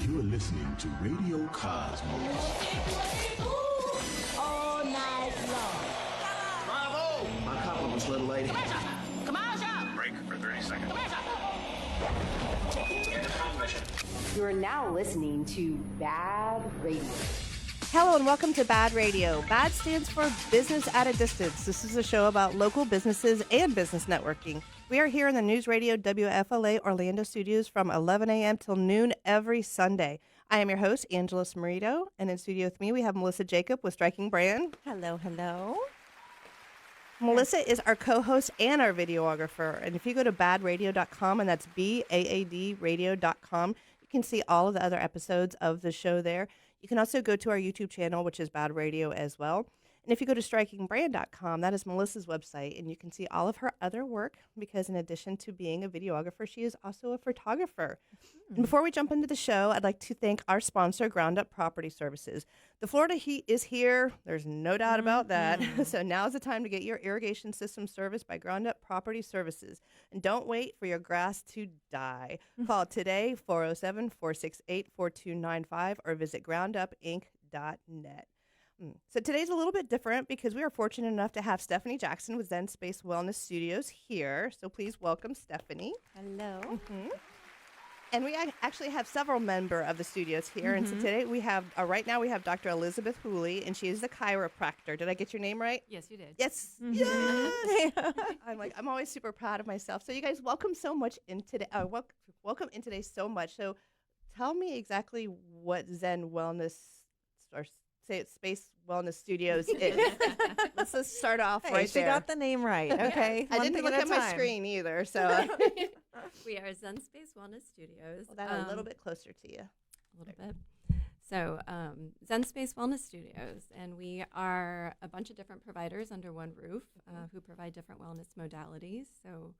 You're listening to Radio Cosmos. All night long. Bravo! My compliments, little lady. Commercial! Break for 30 seconds. Commercial! You are now listening to BaaD Radio. Hello and welcome to BaaD Radio. BaaD stands for Business at a Distance. This is a show about local businesses and business networking. We are here in the News Radio WFLA Orlando studios from 11 a.m. till noon every Sunday. I am your host, Angela Smarito, and in studio with me we have Melissa Jacob with Striking Brand. Hello, hello. Melissa is our co-host and our videographer. And if you go to baadradio.com, and that's BAAD radio.com, you can see all of the other episodes of the show there. You can also go to our YouTube channel, which is BaaD Radio as well. And if you go to strikingbrand.com, that is Melissa's website, and you can see all of her other work because in addition to being a videographer, she is also a photographer. And before we jump into the show, I'd like to thank our sponsor, Ground Up Property Services. The Florida heat is here. There's no doubt about that. So now's the time to get your irrigation system serviced by Ground Up Property Services. And don't wait for your grass to die. Call today, 407-468-4295, or visit groundupinc.net. So today's a little bit different because we are fortunate enough to have Stephanie Jackson with Zen Space Wellness Studios here. So please welcome Stephanie. Hello. And we actually have several members of the studios here. And so today we have, right now we have Dr. Elizabeth Hooley, and she is the chiropractor. Did I get your name right? Yes, you did. Yes. Yes. I'm always super proud of myself. So you guys, welcome so much in today. Welcome in today so much. So tell me exactly what Zen Wellness or Space Wellness Studios is. Let's just start off right she there. got the name right. Okay. I didn't look at my screen either, so. We are Zen Space Wellness Studios. Well, that a little bit closer to you. A little bit. So Zen Space Wellness Studios, and we are a bunch of different providers under one roof who provide different wellness modalities. So,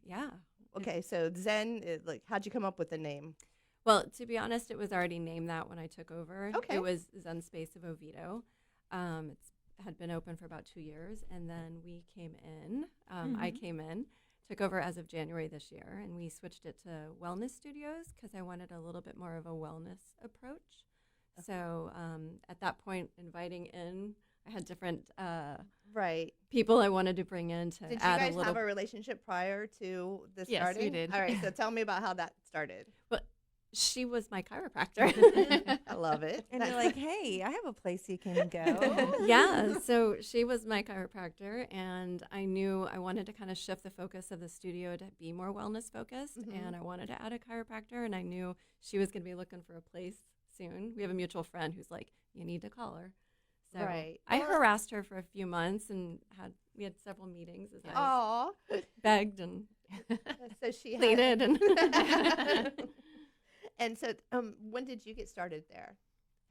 yeah. Okay, so Zen, how'd you come up with the name? Well, to be honest, it was already named that when I took over. Okay. It was Zen Space of Oviedo. It had been open for about 2 years, and then we came in. I came in, took over as of January this year, and we switched it to Wellness Studios because I wanted a little bit more of a wellness approach. Okay. So at that point, inviting in, I had different people I wanted to bring in to Did add you a guys little. have a relationship prior to this Yes, starting? we did. All right, so tell me about how that started. Well, she was my chiropractor. I love it. And you're like, hey, I have a place you can go. Yeah, so she was my chiropractor, and I knew I wanted to kind of shift the focus of the studio to be more wellness focused, and I wanted to add a chiropractor, and I knew she was going to be looking for a place soon. We have a mutual friend who's like, you need to call her. So I harassed her for a few months, and we had several meetings as I begged and so she pleaded. And so when did you get started there?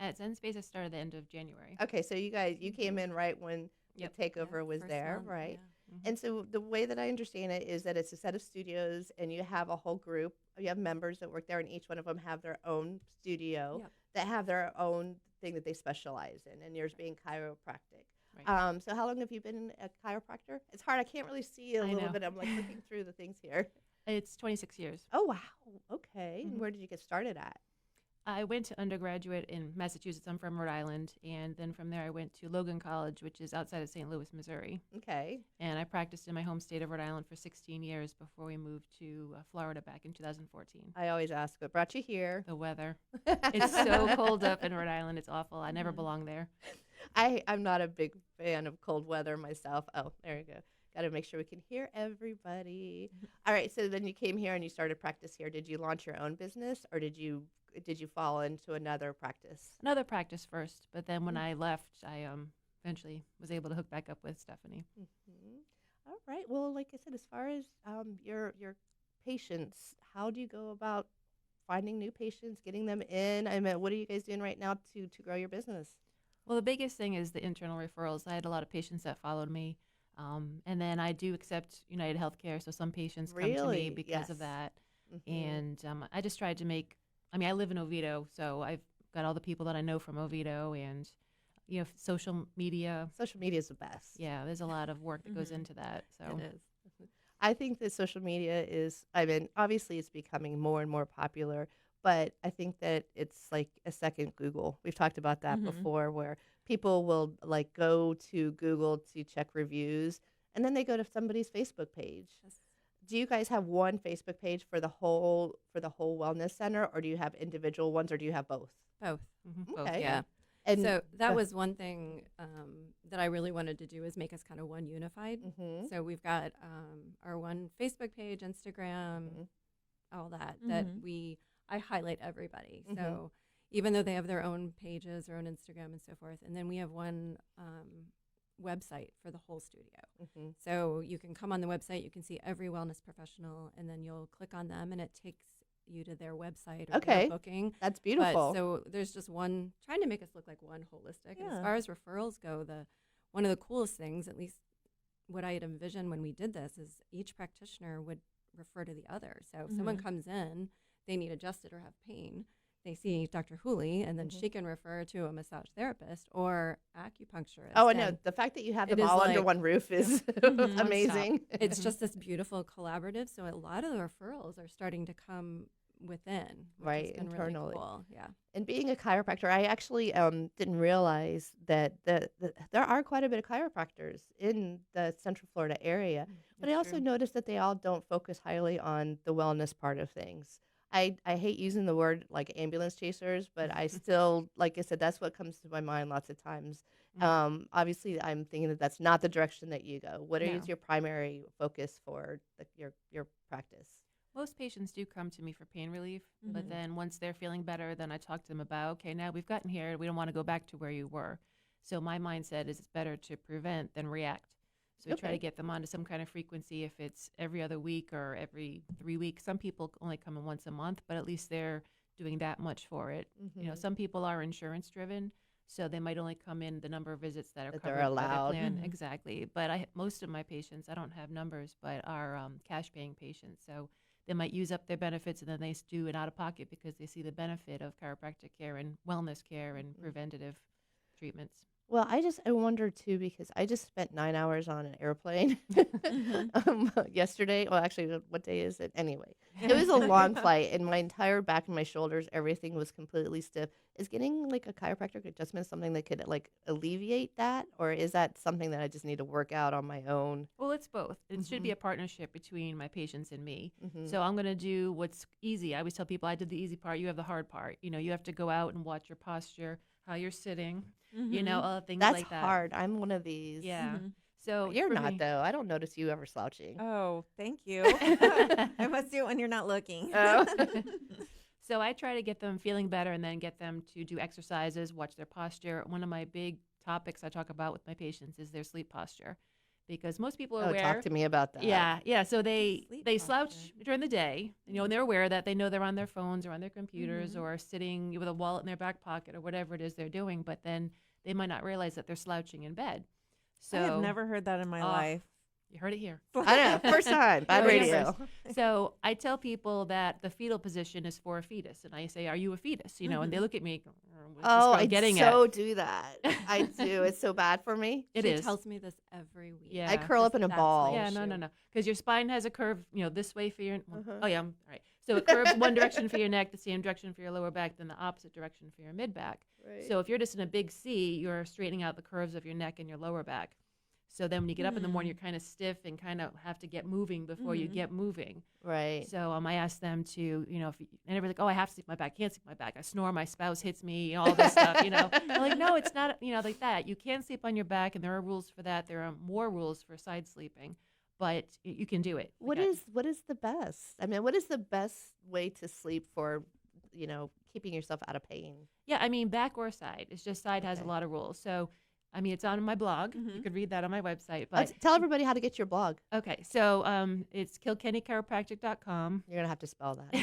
At Zen Space, I started the end of January. Okay, so you came in right when the takeover was there, month, right? Yeah. And so the way that I understand it is that it's a set of studios, and you have a whole group. You have members that work there, and each one of them have their own studio that have their own thing that they specialize in, and yours being chiropractic. Right. So how long have you been a chiropractor? It's hard. I can't really see a little bit. I'm like looking through the things here. It's 26 years. Oh, wow. Okay. And where did you get started at? I went to undergraduate in Massachusetts. I'm from Rhode Island. And then from there, I went to Logan College, which is outside of St. Louis, Missouri. Okay. And I practiced in my home state of Rhode Island for 16 years before we moved to Florida back in 2014. I always ask, what brought you here? The weather. It's so cold up in Rhode Island. It's awful. I never belong there. I'm not a big fan of cold weather myself. Oh, there you go. Got to make sure we can hear everybody. All right, so then you came here and you started practice here. Did you launch your own business, or did you fall into another practice? Another practice first, but then when I left, I eventually was able to hook back up with Stephanie. All right. Well, like I said, as far as your patients, how do you go about finding new patients, getting them in? I mean, what are you guys doing right now to grow your business? Well, the biggest thing is the internal referrals. I had a lot of patients that followed me. And then I do accept United Healthcare, so some patients come to me because of that. And I just tried to I live in Oviedo, so I've got all the people that I know from Oviedo, and social media. Social media is the best. Yeah, there's a lot of work that goes into that. So it is. I think that social media is, obviously it's becoming more and more popular, but I think that it's like a second Google. We've talked about that before, where people will like go to Google to check reviews, and then they go to somebody's Facebook page. Yes. Do you guys have one Facebook page for the whole wellness center, or do you have individual ones, or do you have both? Both. Okay. Both, yeah. And So that was one thing that I really wanted to do, is make us kind of one unified. So we've got our one Facebook page, Instagram, all that, I highlight everybody. So even though they have their own pages, their own Instagram and so forth, and then we have one website for the whole studio. So you can come on the website, you can see every wellness professional, and then you'll click on them and it takes you to their website or their booking. That's beautiful. But, so there's just one, trying to make us look like one holistic. And as far as referrals go, one of the coolest things, at least what I had envisioned when we did this, is each practitioner would refer to the other. So if someone comes in, they need adjusted or have pain, they see Dr. Hooley, and then she can refer to a massage therapist or acupuncturist. Oh, I know. The fact that you have them all under one roof is amazing. It's just this beautiful collaborative. So a lot of the referrals are starting to come within, which has been internally. really cool. Yeah. And being a chiropractor, I actually didn't realize that there are quite a bit of chiropractors in the Central Florida area. But I also noticed that they all don't focus highly on the wellness part of things. I hate using the word like ambulance chasers, but I still, like I said, that's what comes to my mind lots of times. Obviously, I'm thinking that that's not the direction that you go. What is your primary focus for your practice? Most patients do come to me for pain relief, but then once they're feeling better, then I talk to them about, okay, now we've gotten here. We don't want to go back to where you were. So my mindset is it's better to prevent than react. So we try to get them onto some kind of frequency, if it's every other week or every 3 weeks. Some people only come in once a month, but at least they're doing that much for it. You know, some people are insurance driven, so they might only come in the number of visits that are covered they're allowed. by their plan. Exactly. But most of my patients, I don't have numbers, but are cash paying patients. So they might use up their benefits and then they do it out of pocket because they see the benefit of chiropractic care and wellness care and preventative treatments. Well, I wonder too, because I just spent 9 hours on an airplane yesterday. Well, actually, what day is it? Anyway, it was a long flight, and my entire back and my shoulders, everything was completely stiff. Is getting like a chiropractic adjustment something that could like alleviate that, or is that something that I just need to work out on my own? Well, it's both. It should be a partnership between my patients and me. So I'm going to do what's easy. I always tell people I did the easy part. You have the hard part. You know, you have to go out and watch your posture, how you're sitting, you know, things That's like that. hard. I'm one of these. Yeah. So You're for not, me- though. I don't notice you ever slouching. Oh, thank you. I must do it when you're not looking. Oh. So I try to get them feeling better and then get them to do exercises, watch their posture. One of my big topics I talk about with my patients is their sleep posture, because most people are aware. Talk to me about that. Yeah. So they Sleep slouch posture. during the day, you know, and they're aware that they know they're on their phones or on their computers or sitting with a wallet in their back pocket or whatever it is they're doing, but then they might not realize that they're slouching in bed. So I have never heard that in my life. You heard it here. I know. First time. BaaD radio. So I tell people that the fetal position is for a fetus, and I say, "Are you a fetus?" You know, and they look at me. I getting do that. I do. It's so bad for me. She tells me this every week. Yeah. I curl up in a That's ball. my Yeah, issue. no. Because your spine has a curve, you know, this way for your. Oh yeah, all right. So it curves one direction for your neck, the same direction for your lower back, then the opposite direction for your mid back. Right. So if you're just in a big C, you're straightening out the curves of your neck and your lower back. So then when you get up in the morning, you're kind of stiff and kind of have to get moving before you get moving. Right. So I ask them to, you know, and everybody's like, oh, I have to sleep my back, can't sleep my back. I snore, my spouse hits me, all this stuff, you know. I'm like, no, it's not, you know, like that. You can sleep on your back, and there are rules for that. There are more rules for side sleeping, but you can do it. What is the best? I mean, what is the best way to sleep for, you know, keeping yourself out of pain? Yeah, I mean, back or side. It's just side has a lot of rules. So, I mean, it's on my blog. You could read that on my website. But Tell everybody how to get your blog. okay, so it's kilkennychiropractic.com. You're going to have to spell that.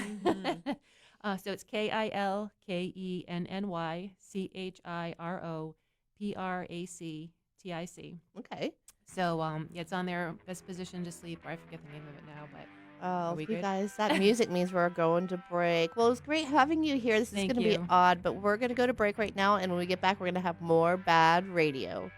So it's KILKENNYCHIROPRACTIC. Okay. So yeah, it's on there. Best position to sleep. Or I forget the name of it now, but Oh, we you good? guys, that music means we're going to break. Well, it was great having you here. This is Thank going to be you. odd, but we're going to go to break right now. And when we get back, we're going to have more BaaD radio.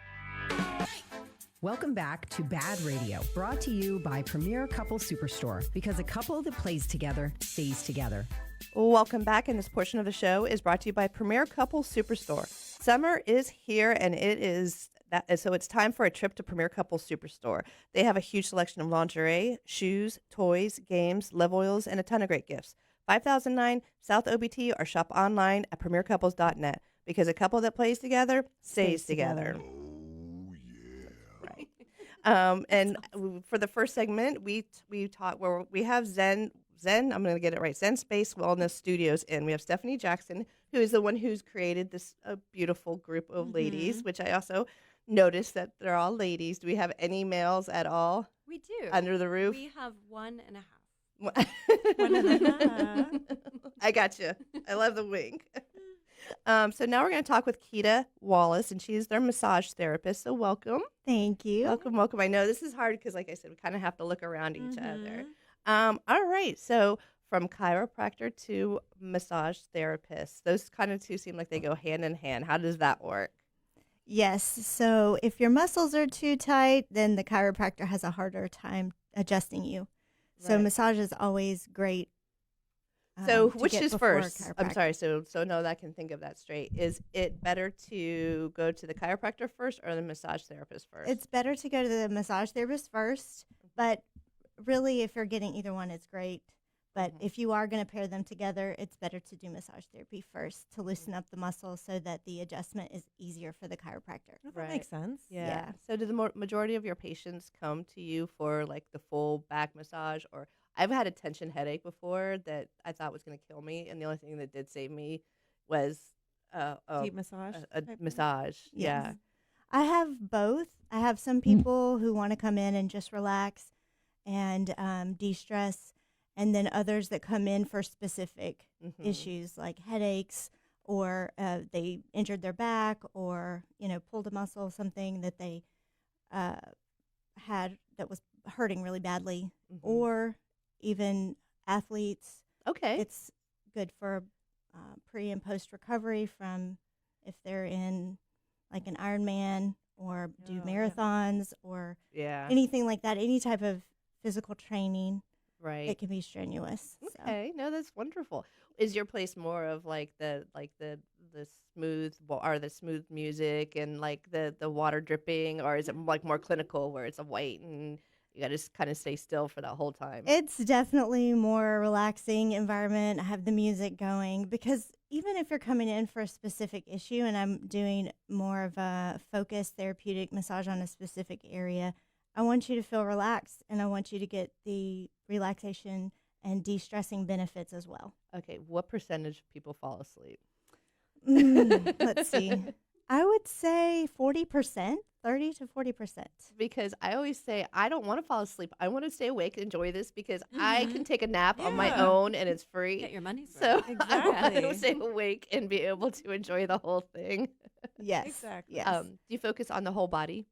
Welcome back to BaaD Radio, brought to you by Premier Couple Superstore, because a couple that plays together stays together. Welcome back, and this portion of the show is brought to you by Premier Couple Superstore. Summer is here, and so it's time for a trip to Premier Couple Superstore. They have a huge selection of lingerie, shoes, toys, games, love oils, and a ton of great gifts. 5009 South OBT, or shop online at premiercouples.net, because a couple that plays together stays together. Oh, yeah. Right. And for the first segment, we talk where we have Zen. I'm going to get it right. Zen Space Wellness Studios in. We have Stephanie Jackson, who is the one who's created this beautiful group of ladies, which I also noticed that they're all ladies. Do we have any males at all? We do. Under the roof? We have 1.5. 1.5. I got you. I love the wink. So now we're going to talk with Keita Wallace, and she's their massage therapist. So welcome. Thank you. Welcome. I know this is hard because, like I said, we kind of have to look around each other. All right. So from chiropractor to massage therapist, those kind of two seem like they go hand in hand. How does that work? Yes. So if your muscles are too tight, then the chiropractor has a harder time adjusting you. So massage is always great. So which is first? I'm sorry. So no, I can think of that straight. Is it better to go to the chiropractor first or the massage therapist first? It's better to go to the massage therapist first, but really, if you're getting either one, it's great. But if you are going to pair them together, it's better to do massage therapy first to loosen up the muscles so that the adjustment is easier for the chiropractor. Oh, that makes sense. Yeah. So do the majority of your patients come to you for like the full back massage? Or I've had a tension headache before that I thought was going to kill me, and the only thing that did save me was Deep massage. a massage. Yes. Yeah. I have both. I have some people who want to come in and just relax and de-stress, and then others that come in for specific issues like headaches, or they injured their back, or pulled a muscle, something that they had that was hurting really badly, or even athletes. Okay. It's good for pre and post recovery from if they're in like an Ironman or do marathons or anything like that, any type of physical training. Right. It can be strenuous. Okay. No, that's wonderful. Is your place more of like the smooth or the smooth music and like the water dripping, or is it like more clinical where it's a white and you got to just kind of stay still for that whole time? It's definitely more relaxing environment. I have the music going because even if you're coming in for a specific issue and I'm doing more of a focused therapeutic massage on a specific area, I want you to feel relaxed, and I want you to get the relaxation and de-stressing benefits as well. Okay, what percentage of people fall asleep? Let's see. I would say 40%, 30 to 40%. Because I always say, I don't want to fall asleep. I want to stay awake and enjoy this because I can take a nap on my own and it's free. Get your money's So worth. I want to stay awake and be able to enjoy the whole thing. Yes. Exactly. Yes. Do you focus on the whole body?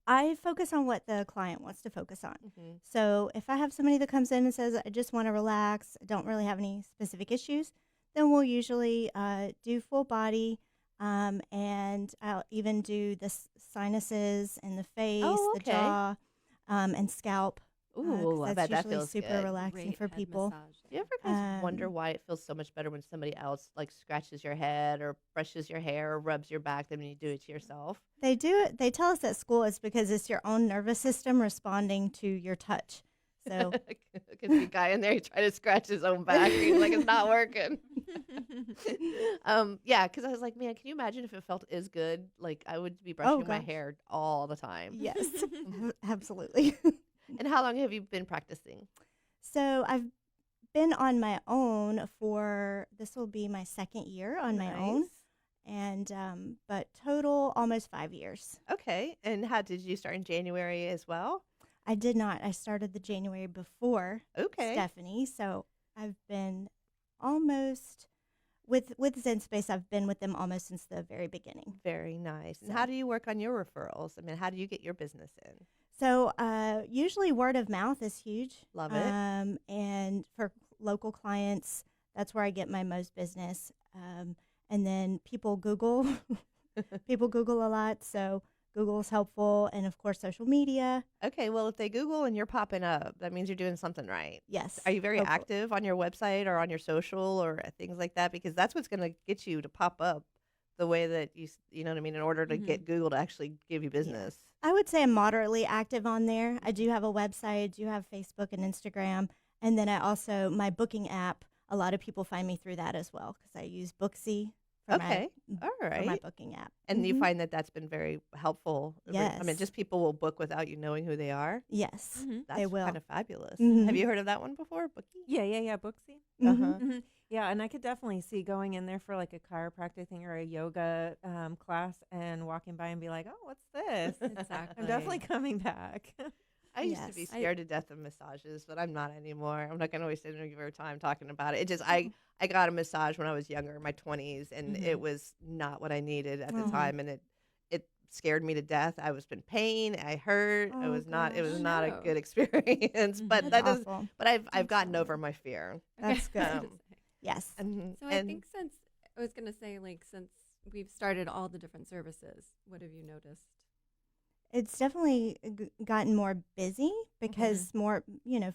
I focus on what the client wants to focus on. So if I have somebody that comes in and says, I just want to relax, I don't really have any specific issues, then we'll usually do full body, and I'll even do the sinuses and the face, the jaw, and scalp. Ooh, I bet that feels super good. relaxing Great for head people. massage. Do you ever guys wonder why it feels so much better when somebody else like scratches your head or brushes your hair or rubs your back than when you do it to yourself? They do it. They tell us at school it's because it's your own nervous system responding to your touch. So Could be a guy in there trying to scratch his own back. He's like, it's not working. Yeah, because I was like, man, can you imagine if it felt as good? Like I would be brushing my hair all the time. yes, absolutely. And how long have you been practicing? So I've been on my own for, this will be my second year on my own. And, but total almost 5 years. Okay. And how did you start in January as well? I did not. I started the January before Stephanie. So I've been almost, with Zen Space, I've been with them almost since the very beginning. Very nice. And how do you work on your referrals? I mean, how do you get your business in? So usually word of mouth is huge. Love it. And for local clients, that's where I get my most business. And then people Google. People Google a lot. So Google's helpful, and of course, social media. Okay, well, if they Google and you're popping up, that means you're doing something right. Yes. Are you very hopefully. active on your website or on your social or things like that? Because that's what's going to get you to pop up the way that you know what I mean, in order to get Google to actually give you business. I would say I'm moderately active on there. I do have a website, I do have Facebook and Instagram, and then I also, my booking app, a lot of people find me through that as well because I use Booksy for All for my right. booking app. And you find that that's been very helpful. Yes. I mean, just people will book without you knowing who they are. Yes, That's they will. kind of fabulous. Mhm. Have you heard of that one before, Bookie? Yeah, Booksy. Uh-huh. Yeah, and I could definitely see going in there for like a chiropractic thing or a yoga class and walking by and be like, oh, what's this? Exactly. I'm definitely coming back. I used to be Yes. scared to death of massages, but I'm not anymore. I'm not going to waste any of our time talking about it. It just, I got a massage when I was younger, in my 20s, and it was not what I needed at the time, and it scared me to death. I was in pain. I hurt. It was not a good experience. But That's awful. But I've gotten over my fear. That's good. Um, Yes. So I think since we've started all the different services, what have you noticed? It's definitely gotten more busy because more,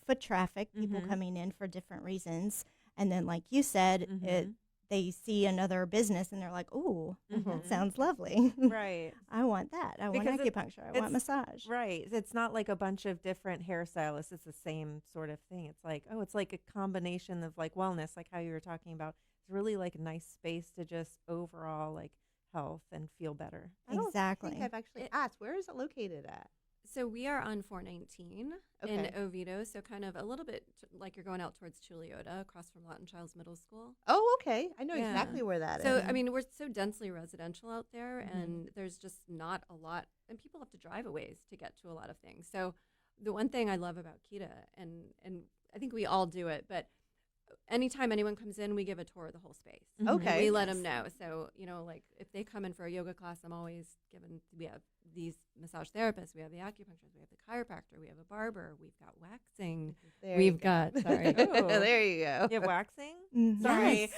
foot traffic, people coming in for different reasons. And then, like you said, they see another business and they're like, "Ooh, that sounds lovely. Right. I want that. I want Because acupuncture. I want massage." Right. It's not like a bunch of different hairstylists. It's the same sort of thing. It's like, it's like a combination of like wellness, like how you were talking about. It's really like a nice space to just overall like health and feel better. Exactly. I think I've actually asked, where is it located at? So we are on 419 in Okay. Oviedo, so kind of a little bit like you're going out towards Chuliota, across from Lawton Childs Middle School. Oh, okay. I know Yeah. exactly where that is. So, I mean, we're so densely residential out there, and there's just not a lot, and people have to drive a ways to get to a lot of things. So the one thing I love about Kita, and I think we all do it, but anytime anyone comes in, we give a tour of the whole space. Okay. We let them know. So, like if they come in for a yoga class, I'm always we have these massage therapists, we have the acupuncturist, we have the chiropractor, we have a barber, we've got waxing, we've got, sorry. There you go. You have waxing? Mhm. Sorry.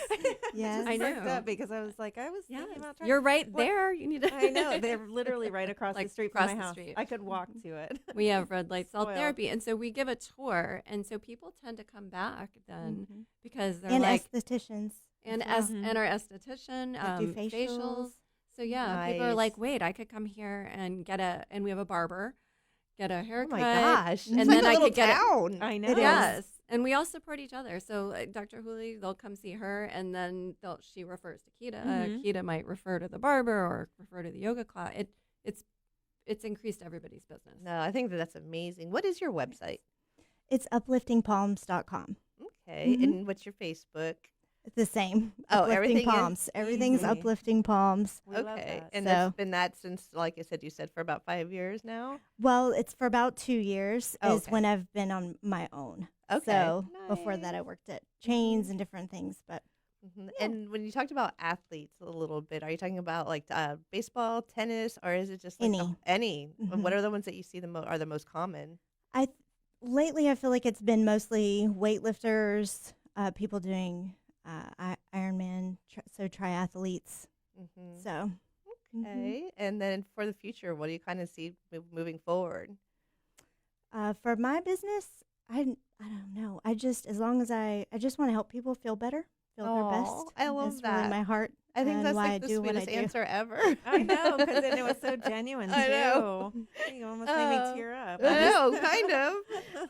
Yes. I Perked know. up because I was like, I was thinking about trying. You're right What- there. You need to. I know. They're literally right across Like the street across from my the house. street. I could walk to it. We have red light cell Spoiled. therapy, and so we give a tour, and so people tend to come back then because they're And like, estheticians. and as well. and our esthetician, do facials. So yeah, people are like, Nice. wait, I could come here and and we have a barber, get a Oh haircut. my gosh. and It's then like a I little could get town. I know. It is. Yes, and we all support each other. So Dr. Hooley, they'll come see her, and then she refers to Kita. Kita might refer to the barber or refer to the yoga class. It's increased everybody's business. No, I think that's amazing. What is your website? It's upliftingpalms.com. Okay. And what's your Facebook? It's the same. Oh, Uplifting everything is Palms. Everything's easy. Uplifting Palms. We love Okay. that. And So- that's been that since, like I said, you said for about 5 years now? Well, it's for about 2 years Oh, is okay. when I've been on my own. Okay. So before that, I Nice. worked at chains and different things. But And when you talked about athletes a little bit, are you talking about like baseball, tennis, or is it just like Any. any? Mhm. What are the ones that you see are the most common? lately, I feel like it's been mostly weightlifters, people doing Ironman, so triathletes. Mm-hmm. So Okay. And then for the future, what do you kind of see moving forward? for my business, I don't know. I just as long as I just want to help people feel better, feel their best. Aw, I love That's that. really my heart. I think and that's why like I the do what I sweetest do. answer ever. I know, because it was so genuine, too. I know. You almost made me tear up. I know, kind of.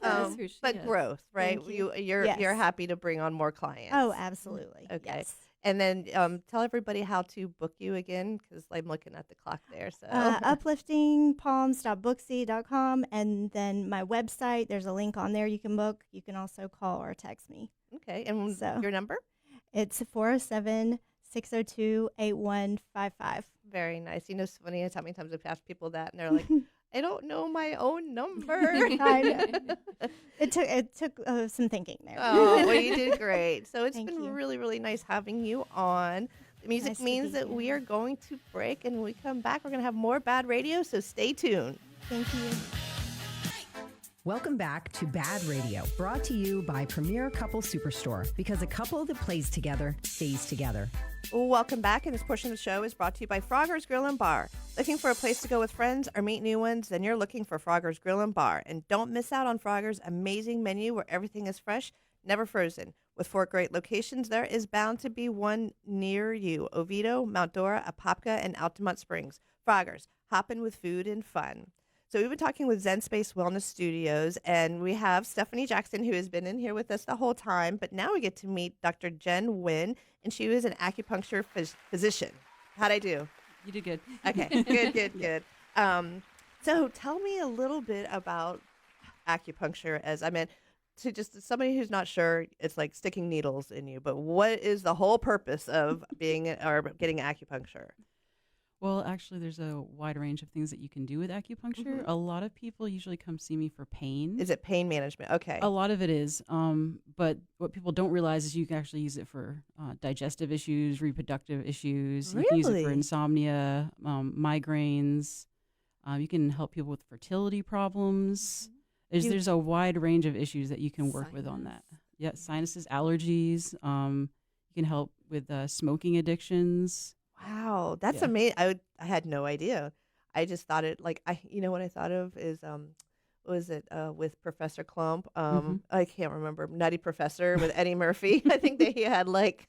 That is who she But is. growth, right? Thank you. You're Yes. happy to bring on more clients. Oh, absolutely. Okay. Yes. And then tell everybody how to book you again, because I'm looking at the clock there. So Upliftingpalms.booksy.com, and then my website. There's a link on there you can book. You can also call or text me. okay, and So- your number? It's 407-602-8155. Very nice. You know, it's funny how many times I've asked people that, and they're like, "I don't know my own number." I know. It took some thinking there. Oh, well, you did great. So it's Thank been you. really, really nice having you on. The music Nice to means be that here. we are going to break, and when we come back, we're going to have more BaaD Radio, so stay tuned. Thank you. Welcome back to BaaD Radio, brought to you by Premier Couple Superstore, because a couple that plays together stays together. Welcome back, and this portion of the show is brought to you by Frogger's Grill and Bar. Looking for a place to go with friends or meet new ones? Then you're looking for Frogger's Grill and Bar. And don't miss out on Frogger's amazing menu where everything is fresh, never frozen. With 4 great locations, there is bound to be one near you. Oviedo, Mount Dora, Apopka, and Altamont Springs. Frogger's, hopping with food and fun. So we've been talking with Zen Space Wellness Studios, and we have Stephanie Jackson, who has been in here with us the whole time. But now we get to meet Dr. Jen Nguyen, and she was an acupuncture physician. How'd I do? You did good. Okay, good. So tell me a little bit about acupuncture. As I meant, to just somebody who's not sure, it's like sticking needles in you. But what is the whole purpose of being or getting acupuncture? Well, actually, there's a wide range of things that you can do with acupuncture. A lot of people usually come see me for pain. Is it pain management? Okay. A lot of it is. But what people don't realize is you can actually use it for digestive issues, reproductive issues. Really? You can use it for insomnia, migraines. You can help people with fertility problems. There's a wide range of issues that you can work with on that. Yeah, sinuses, allergies. You can help with smoking addictions. Wow, that's amazing. I had no idea. I just thought it like what I thought of is what was it with Professor Klump? I can't remember. Nutty Professor with Eddie Murphy. I think that he had like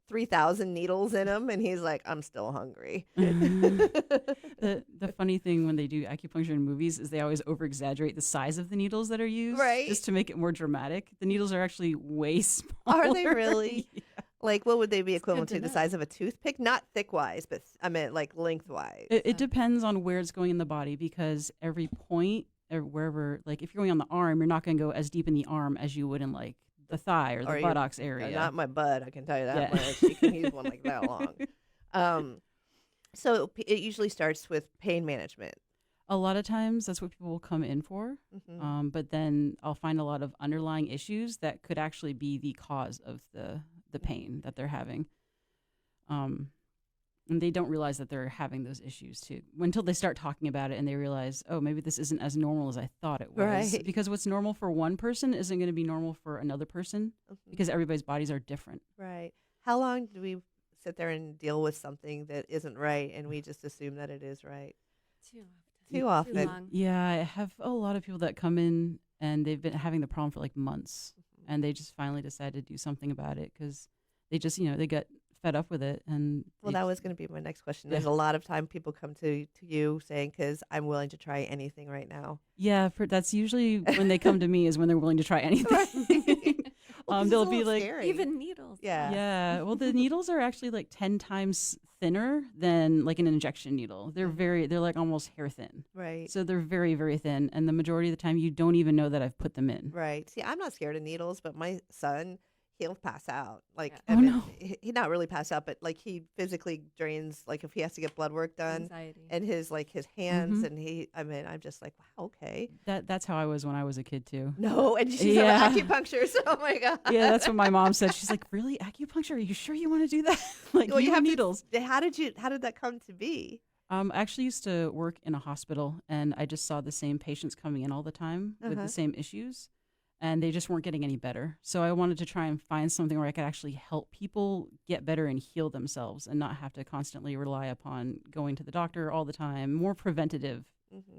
3,000 needles in him, and he's like, I'm still hungry. The funny thing when they do acupuncture in movies is they always over exaggerate the size of the needles that are used, right? Just to make it more dramatic. The needles are actually way smaller. Are they really? Yeah. Like, what would they be equivalent to? The size of a toothpick? Not thick-wise, but I meant like lengthwise. It depends on where it's going in the body, because every point or wherever, like if you're going on the arm, you're not going to go as deep in the arm as you would in like the thigh or the buttocks area. Not my butt, I can tell you that much. You can use one like that long. So it usually starts with pain management. A lot of times that's what people will come in for. But then I'll find a lot of underlying issues that could actually be the cause of the pain that they're having. And they don't realize that they're having those issues too until they start talking about it and they realize, oh, maybe this isn't as normal as I thought it was. Right. Because what's normal for one person isn't going to be normal for another person because everybody's bodies are different. Right. How long do we sit there and deal with something that isn't right and we just assume that it is right? Too often. Too long. Yeah, I have a lot of people that come in and they've been having the problem for like months and they just finally decided to do something about it because they just, they got fed up with it. And well, that was going to be my next question. There's a lot of time people come to you saying, because I'm willing to try anything right now. Yeah, that's usually when they come to me is when they're willing to try anything. They'll be like, scary. Even needles. Yeah. Well, the needles are actually like 10 times thinner than like an injection needle. They're like almost hair thin. Right. So they're very, very thin. And the majority of the time you don't even know that I've put them in. Right. See, I'm not scared of needles, but my son, he'll pass out. Like, no. He not really pass out, but like he physically drains, like if he has to get blood work done. Anxiety. And his hands and I'm just like, wow, okay. That's how I was when I was a kid too. No, and she's on acupuncture, so oh my God. Yeah, that's what my mom said. She's like, really? Acupuncture? Are you sure you want to do that? Like, well, you have needles. How did that come to be? I actually used to work in a hospital and I just saw the same patients coming in all the time with the same issues. And they just weren't getting any better. So I wanted to try and find something where I could actually help people get better and heal themselves and not have to constantly rely upon going to the doctor all the time. More preventative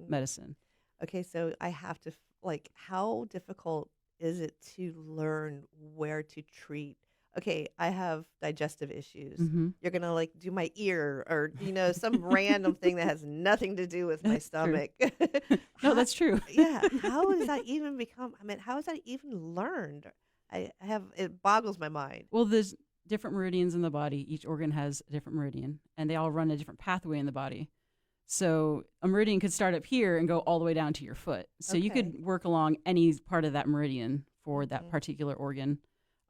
medicine. Okay, so I have to, how difficult is it to learn where to treat? Okay, I have digestive issues. You're going to do my ear or, some random thing that has nothing to do with my stomach. No, that's true. Yeah. How does that even how is that even learned? It boggles my mind. Well, there's different meridians in the body. Each organ has a different meridian and they all run a different pathway in the body. So a meridian could start up here and go all the way down to your foot. So you could work along any part of that meridian for that particular organ.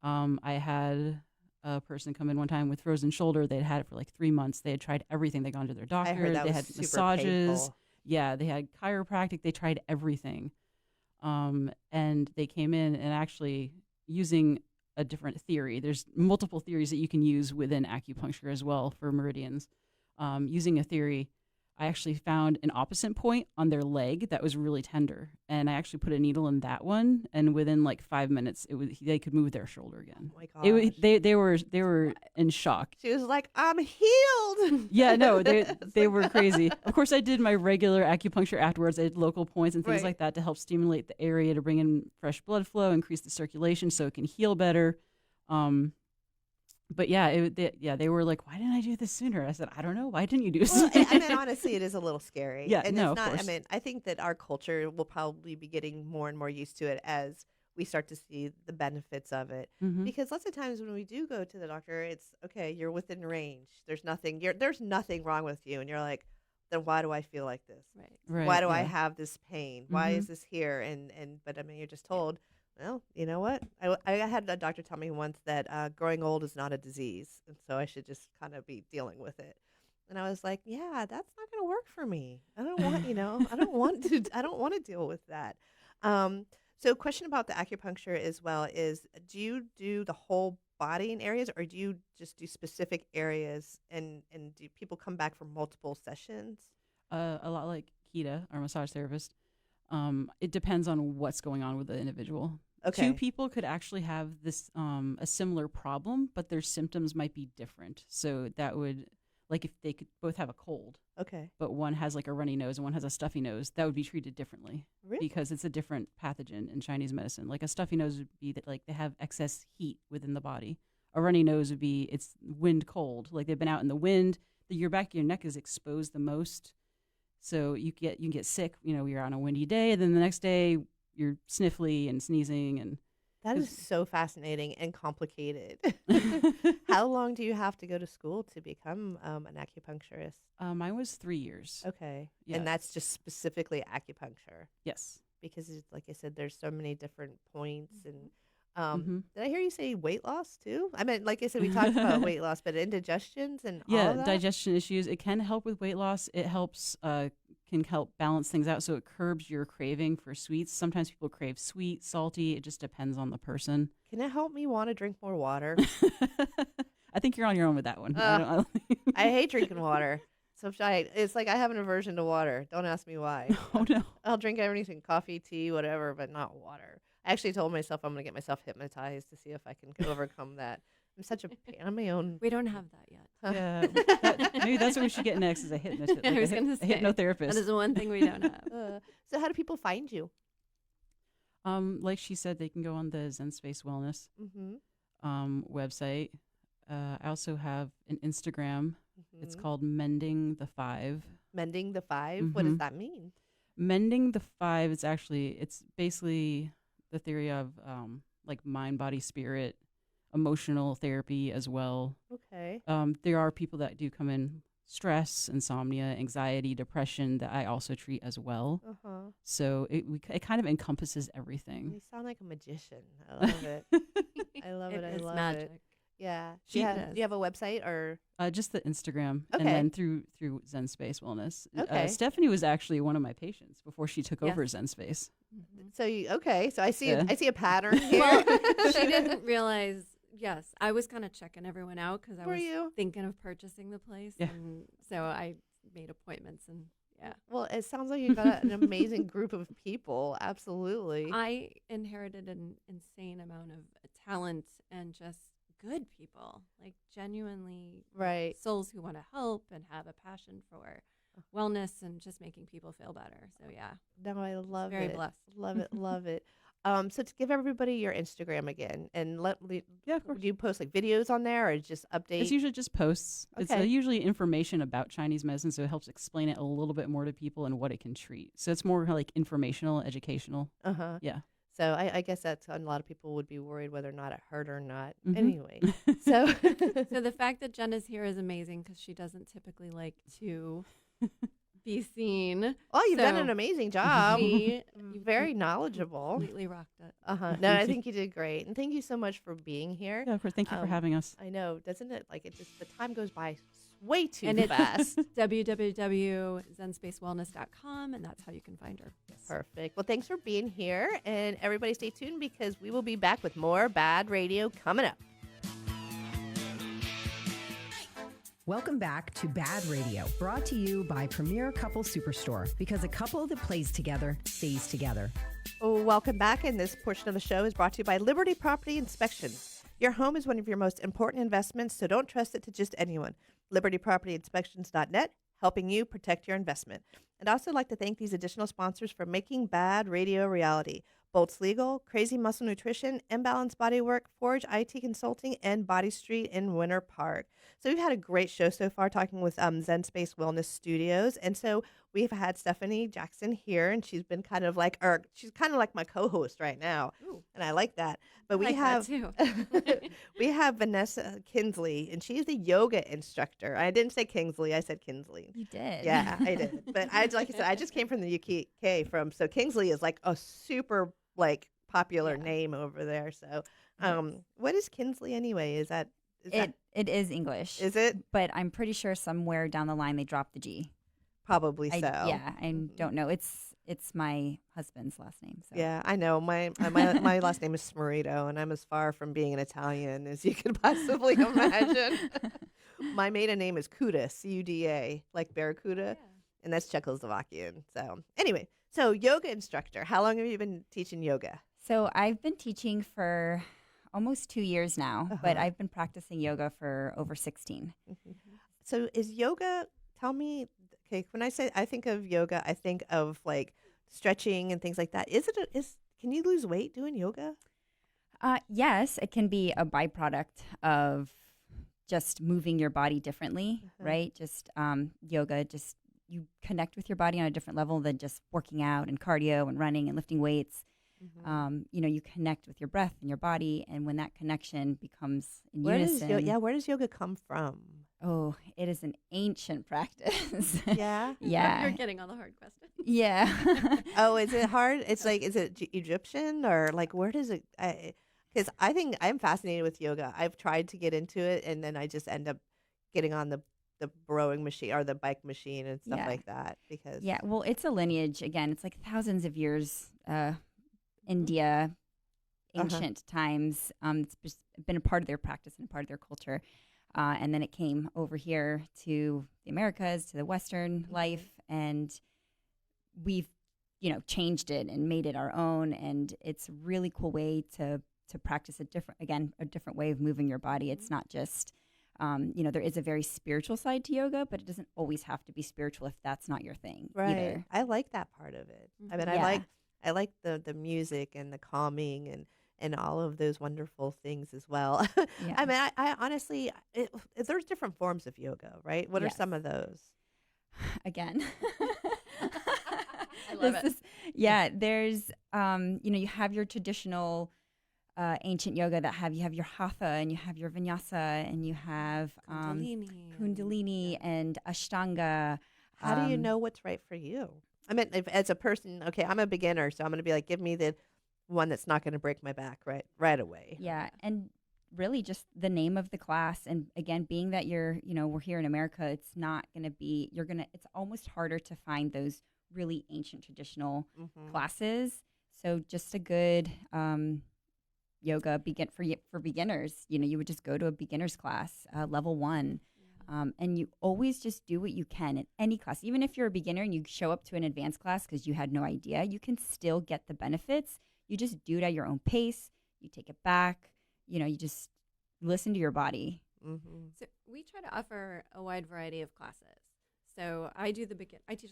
I had a person come in one time with frozen shoulder. They'd had it for like 3 months. They had tried everything. They gone to their doctor. I heard that they was had super massages. painful. Yeah, they had chiropractic. They tried everything. And they came in and actually using a different theory. There's multiple theories that you can use within acupuncture as well for meridians. Using a theory, I actually found an opposite point on their leg that was really tender, and I actually put a needle in that one, and within like 5 minutes, they could move their shoulder again. Oh my gosh. They were in shock. She was like, "I'm healed." Yeah, no, they were crazy. Of course, I did my regular acupuncture afterwards. I did local points and things like that to help stimulate the area to bring in fresh blood flow, increase the circulation so it can heal better. But yeah, they were like, "Why didn't I do this sooner?" I said, "I don't know. Why didn't you do this?" Well, I mean, honestly, it is a little scary. Yeah, and no, it's not. of course. I mean, I think that our culture will probably be getting more and more used to it as we start to see the benefits of it. Mhm. Because lots of times when we do go to the doctor, it's okay. You're within range. There's nothing. There's nothing wrong with you, and you're like, then why do I feel like this? Right, Why do I yeah. have this pain? Why Mhm. is this here? But I mean, you're just told. Well, you know what? I had a doctor tell me once that growing old is not a disease, and so I should just kind of be dealing with it. And I was like, yeah, that's not going to work for me. I don't want, I don't want to. I don't want to deal with that. So, question about the acupuncture as well is: do you do the whole body in areas, or do you just do specific areas? And do people come back for multiple sessions? A lot like Kita, our massage therapist. It depends on what's going on with the individual. Okay. 2 people could actually have this a similar problem, but their symptoms might be different. So that would, like, if they could both have a cold, Okay. but one has like a runny nose and one has a stuffy nose, that would be treated differently Really? because it's a different pathogen in Chinese medicine. Like a stuffy nose would be that like they have excess heat within the body. A runny nose would be it's wind cold, like they've been out in the wind. Your back of your neck is exposed the most. So you can get sick, you're on a windy day, and then the next day you're sniffly and sneezing. And That is so fascinating and complicated. How long do you have to go to school to become an acupuncturist? Mine was 3 years. Okay. Yeah. And that's just specifically acupuncture. Yes. Because, like I said, there's so many different points. And Mhm. did I hear you say weight loss too? I mean, like I said, we talked about weight loss, but indigestions and all Yeah, of that? digestion issues. It can help with weight loss. It helps can help balance things out, so it curbs your craving for sweets. Sometimes people crave sweet, salty. It just depends on the person. Can it help me want to drink more water? I think you're on your own with that one. I hate drinking water. So it's like I have an aversion to water. Don't ask me why. Oh no. I'll drink everything, coffee, tea, whatever, but not water. I actually told myself I'm going to get myself hypnotized to see if I can overcome that. I'm such a pain on my own. We don't have that yet. Yeah, maybe that's what we should get next is a hypnotist, like I was a going to say hypnotherapist. that is the one thing we don't have. So how do people find you? Like she said, they can go on the Zen Space Wellness website. I also have an Instagram. It's called Mending the 5. Mending the 5? What does that mean? Mending the 5 is it's basically the theory of like mind, body, spirit, emotional therapy as well. Okay. There are people that do come in stress, insomnia, anxiety, depression that I also treat as well. So it kind of encompasses everything. You sound like a magician. I love it. I love it. I love magic. it. Yeah. Do you have a website or? Just the Instagram, Okay. and then through Zen Space Wellness. Okay. Stephanie was actually one of my patients before she took over Zen Space. So so I see Yeah. I see a pattern here. Well, she didn't realize. Yes, I was kind of checking everyone out because I Were was you? thinking of purchasing the place, Yeah. and so I made appointments. And yeah, Well, it sounds like you got an amazing group of people. Absolutely. I inherited an insane amount of talent and just good people, like genuinely Right. souls who want to help and have a passion for wellness and just making people feel better. So yeah, No, I love very it. blessed. Love it. Love it. So to give everybody your Instagram again, and Yeah, of course. do you post like videos on there or just update? It's usually just posts. It's Okay. usually information about Chinese medicine, so it helps explain it a little bit more to people and what it can treat. So it's more like informational, educational. Yeah. So I guess that's a lot of people would be worried whether or not it hurt or not. Mhm. Anyway, so So the fact that Jenna's here is amazing because she doesn't typically like to be seen. well, you've done So an amazing job. you Very knowledgeable. completely rocked it. No, I think you did great, and thank you so much for being here. Yeah, of course. Thank you for having us. I know, doesn't it? Like it just the time goes by way too And it's fast. www.zenspacewellness.com, and that's how you can find her. Perfect. Well, thanks for being here, and everybody stay tuned because we will be back with more BaaD Radio coming up. Welcome back to BaaD Radio, brought to you by Premier Couple Superstore, because a couple that plays together stays together. Oh, welcome back, and this portion of the show is brought to you by Liberty Property Inspection. Your home is one of your most important investments, so don't trust it to just anyone. LibertyPropertyInspections.net, helping you protect your investment. I'd also like to thank these additional sponsors for making BaaD Radio a reality. Bolts Legal, Crazy Muscle Nutrition, Imbalance Bodywork, Forge IT Consulting, and Body Street in Winter Park. So we've had a great show so far talking with Zen Space Wellness Studios. And so we've had Stephanie Jackson here, and she's been kind of like my co-host right now. Ooh. And I like that. But we have we have Vanessa Kinsley, and she's the yoga instructor. I didn't say Kingsley, I said Kinsley. You did. Yeah, I did. But like I said, I just came from the UK so Kingsley is like a super popular name over there. So what is Kinsley anyway? It is English. Is it? But I'm pretty sure somewhere down the line they dropped the G. Probably so. Yeah, I don't know. It's my husband's last name. So. Yeah, I know. My last name is Smerito, and I'm as far from being an Italian as you could possibly imagine. My maiden name is Cuda, C-U-D-A, like Barracuda, and that's Czechoslovakian. So anyway, so yoga instructor. How long have you been teaching yoga? So I've been teaching for almost 2 years now, but I've been practicing yoga for over 16. Mm-hmm. So is yoga, tell me, okay, when I think of yoga, I think of like stretching and things like that. Can you lose weight doing yoga? Yes, it can be a byproduct of just moving your body differently, right? Just yoga, you connect with your body on a different level than just working out and cardio and running and lifting weights. Mm-hmm. You connect with your breath and your body, and when that connection becomes in unison. Where does yoga come from? Oh, it is an ancient practice. Yeah? Yeah. You're getting all the hard questions. Yeah. Oh, is it hard? It's like, is it Egyptian or like, where does it, because I think I'm fascinated with yoga. I've tried to get into it, and then I just end up getting on the rowing machine or the bike machine and stuff like that. Because well, it's a lineage. Again, it's like thousands of years, India, ancient times. It's just been a part of their practice and a part of their culture. And then it came over here to the Americas, to the Western life, and we've, changed it and made it our own. And it's a really cool way to practice a different way of moving your body. It's not just, there is a very spiritual side to yoga, but it doesn't always have to be spiritual if that's not your thing either. I like that part of it. I mean, I like the music and the calming and all of those wonderful things as well. Yeah. I mean, I honestly, there's different forms of yoga, right? What are some of those? Again. I love it. There's, you have your traditional ancient yoga that you have your hatha and you have your vinyasa and you have kundalini and ashtanga. How do you know what's right for you? I mean, as a person, okay, I'm a beginner, so I'm going to be like, give me the one that's not going to break my back right away. Yeah, and really just the name of the class. And again, being that we're here in America, it's not going to be, it's almost harder to find those really ancient traditional classes. So just a good yoga for beginners. You would just go to a beginner's class, level 1. And you always just do what you can in any class. Even if you're a beginner and you show up to an advanced class because you had no idea, you can still get the benefits. You just do it at your own pace. You take it back. You just listen to your body. Mm-hmm. So we try to offer a wide variety of classes. So I teach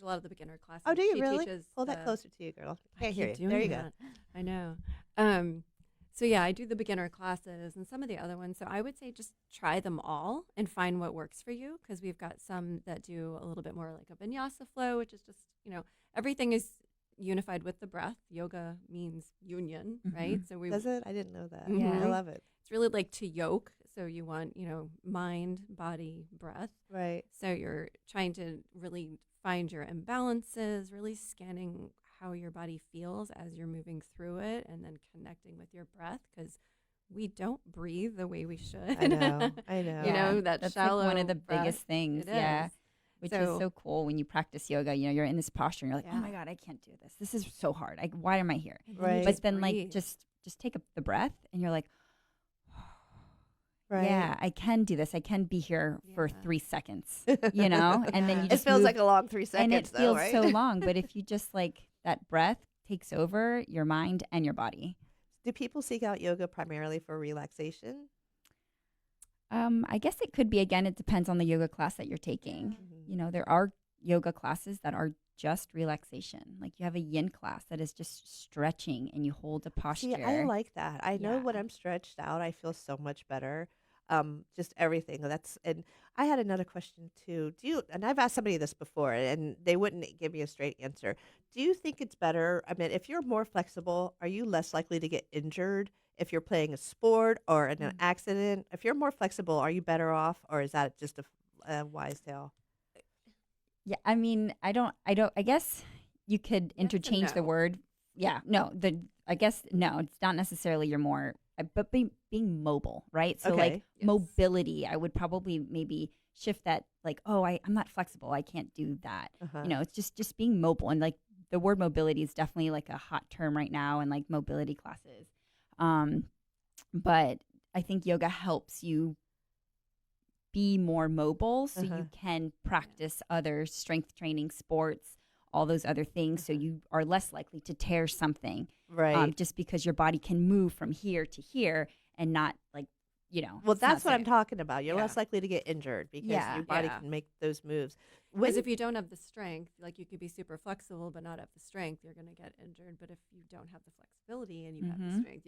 a lot of the beginner classes. Oh, do you She really? teaches Pull that closer to you, girl. I Can't hear keep you. doing There you that. go. I know. So yeah, I do the beginner classes and some of the other ones. So I would say just try them all and find what works for you, because we've got some that do a little bit more like a vinyasa flow, which is just, everything is unified with the breath. Yoga means union, right? So Does it? I didn't know that. Yeah. I love it. It's really like to yoke. So you want, mind, body, breath. Right. So you're trying to really find your imbalances, really scanning how your body feels as you're moving through it, and then connecting with your breath, because we don't breathe the way we should. I know. That's shallow like one of the breath. biggest things. It Yeah. is. Which is so cool when you practice yoga. You're in this posture and you're like, oh my God, I can't do this. This is so hard. Why am I here? Right. But then breathe. just take the breath and you're like, yeah, I can do this. I can be here for 3 seconds, you know? And then you just it feels move, like a long 3 seconds, and it though, feels right? so long. But if you just like that breath takes over your mind and your body. Do people seek out yoga primarily for relaxation? I guess it could be, again, it depends on the yoga class that you're taking. You know, there are yoga classes that are just relaxation. Like you have a yin class that is just stretching and you hold a posture. See, I like that. I know when I'm stretched out, I feel so much better. Just everything. And I had another question too. And I've asked somebody this before and they wouldn't give me a straight answer. Do you think it's better? I mean, if you're more flexible, are you less likely to get injured if you're playing a sport or in an accident? If you're more flexible, are you better off, or is that just a wise tale? Yeah, I mean, I guess you could interchange the word. Yeah, no, I guess, no, it's not necessarily you're more, but being mobile, right? So like mobility, I would probably maybe shift that like, oh, I'm not flexible. I can't do that. You know, it's just being mobile. And like the word mobility is definitely like a hot term right now in like mobility classes. But I think yoga helps you be more mobile so you can practice other strength training, sports, all those other things. So you are less likely to tear something. Right. Just because your body can move from here to here and not like, you know. Well, that's what I'm talking about. You're less likely to get injured because your body can make those moves. Because if you don't have the strength, like you could be super flexible but not have the strength, you're going to get injured. But if you don't have the flexibility and you have the strength,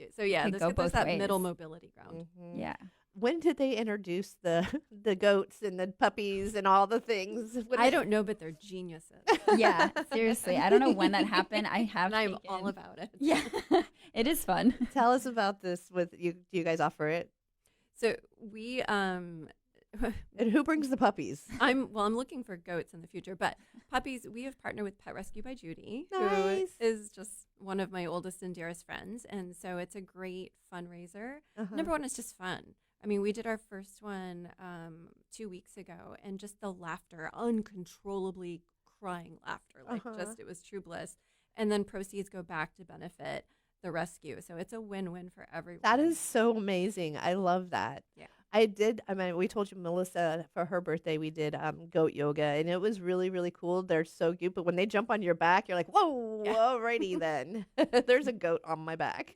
there's that middle mobility ground. Yeah. When did they introduce the goats and the puppies and all the things? I don't know, but they're geniuses. Yeah, seriously. I don't know when that happened. I'm all about it. Yeah, it is fun. Tell us about this. Do you guys offer it? So we and who brings the puppies? I'm looking for goats in the future, but puppies, we have partnered with Pet Rescue by Judy, nice. who is just one of my oldest and dearest friends. And so it's a great fundraiser. Number one, it's just fun. I mean, we did our first one 2 weeks ago, and just the laughter, uncontrollably crying laughter, like it was true bliss. And then proceeds go back to benefit the rescue. So it's a win-win for everyone. That is so amazing. I love that. Yeah. We told you, Melissa, for her birthday, we did goat yoga, and it was really, really cool. They're so cute, but when they jump on your back, you're like, whoa, alrighty then. There's a goat on my back.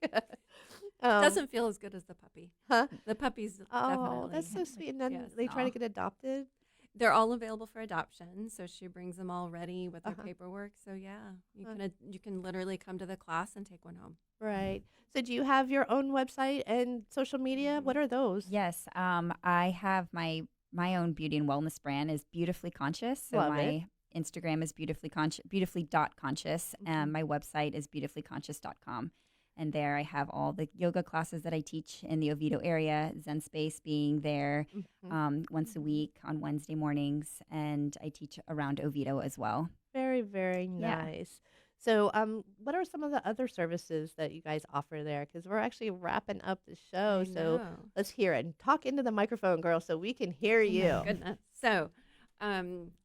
Doesn't feel as good as the puppy. Huh? The puppies Oh, that's so sweet. And then they try to get adopted? They're all available for adoption, so she brings them all ready with their paperwork. So you can literally come to the class and take one home. Right. So do you have your own website and social media? What are those? Yes, I have my own beauty and wellness brand is Beautifully Conscious. So my Instagram is beautifully.conscious, and my website is beautifullyconscious.com. And there I have all the yoga classes that I teach in the Oviedo area, Zen Space being there once a week on Wednesday mornings. And I teach around Oviedo as well. Very, very nice. So what are some of the other services that you guys offer there? Because we're actually wrapping up the show. So let's hear it. And talk into the microphone, girl, so we can hear you. Oh my goodness. So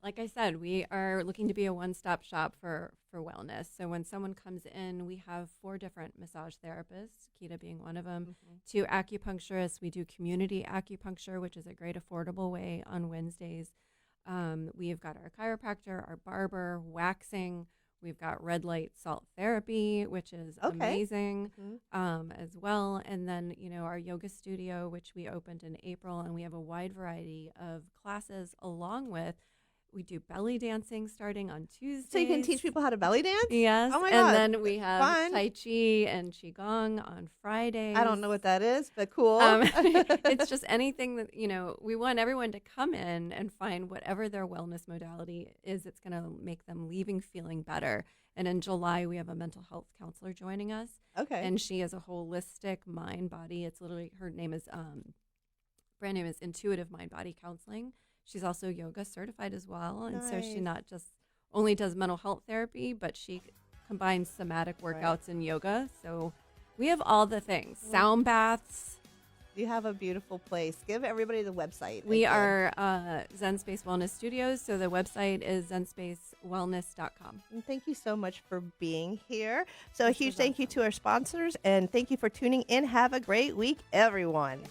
like I said, we are looking to be a one-stop shop for wellness. So when someone comes in, we have 4 different massage therapists, Kita being one of them, 2 acupuncturists. We do community acupuncture, which is a great affordable way on Wednesdays. We've got our chiropractor, our barber, waxing. We've got red light salt therapy, which is amazing as well. And then, our yoga studio, which we opened in April, and we have a wide variety of classes along with, we do belly dancing starting on Tuesdays. So you can teach people how to belly dance? Yes. Oh my God. And then we have Tai Chi and Qigong on Fridays. I don't know what that is, but cool. It's just anything that, we want everyone to come in and find whatever their wellness modality is. It's going to make them leaving feeling better. And in July, we have a mental health counselor joining us. Okay. And she is a holistic mind body. It's literally, her name is, brand name is Intuitive Mind Body Counseling. She's also yoga certified as well. And so she not just only does mental health therapy, but she combines somatic workouts and yoga. So we have all the things. Sound baths. You have a beautiful place. Give everybody the website. We are Zen Space Wellness Studios. So the website is zenspacewellness.com. And thank you so much for being here. So a huge thank you to our sponsors, and thank you for tuning in. Have a great week, everyone.